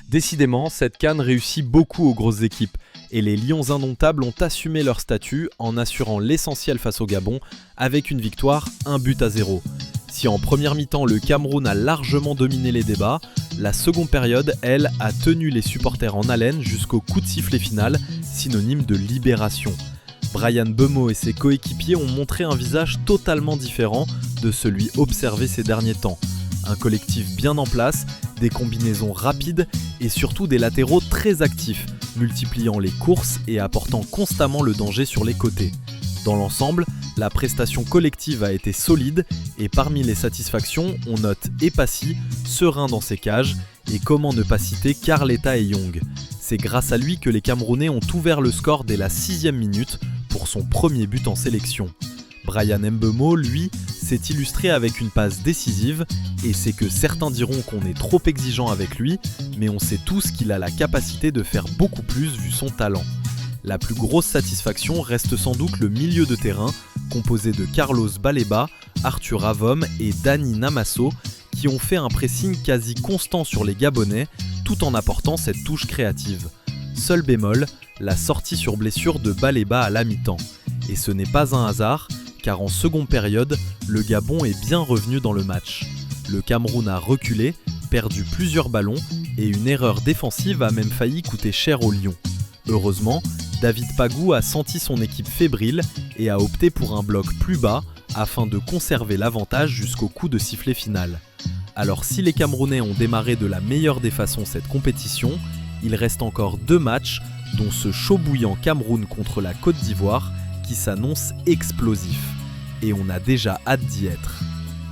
Décidément, cette CAN réussit beaucoup aux grosses équipes et les Lions indomptables ont assumé leur statut en assurant l'essentiel face au Gabon avec une victoire 1-0. Si en première mi-temps le Cameroun a largement dominé les débats, la seconde période, elle, a tenu les supporters en haleine jusqu'au coup de sifflet final, synonyme de libération. Bryan Mbeumo et ses coéquipiers ont montré un visage totalement différent de celui observé ces derniers temps. Un collectif bien en place, des combinaisons rapides et surtout des latéraux très actifs, multipliant les courses et apportant constamment le danger sur les côtés. Dans l'ensemble, la prestation collective a été solide et parmi les satisfactions, on note Epassi, serein dans ses cages et comment ne pas citer Carleta Eyong. C'est grâce à lui que les Camerounais ont ouvert le score dès la 6e minute pour son premier but en sélection. Bryan Mbeumo, lui, s'est illustré avec une passe décisive et c'est que certains diront qu'on est trop exigeant avec lui, mais on sait tous qu'il a la capacité de faire beaucoup plus vu son talent. La plus grosse satisfaction reste sans doute le milieu de terrain, composé de Carlos Baleba, Arthur Avom et Dani Namasso, qui ont fait un pressing quasi constant sur les Gabonais, tout en apportant cette touche créative. Seul bémol, la sortie sur blessure de Baleba à la mi-temps. Et ce n'est pas un hasard, car en seconde période, le Gabon est bien revenu dans le match. Le Cameroun a reculé, perdu plusieurs ballons, et une erreur défensive a même failli coûter cher aux Lions. Heureusement, David Pagou a senti son équipe fébrile et a opté pour un bloc plus bas afin de conserver l'avantage jusqu'au coup de sifflet final. Alors si les Camerounais ont démarré de la meilleure des façons cette compétition, il reste encore 2 matchs, dont ce chaud bouillant Cameroun contre la Côte d'Ivoire qui s'annonce explosif. Et on a déjà hâte d'y être.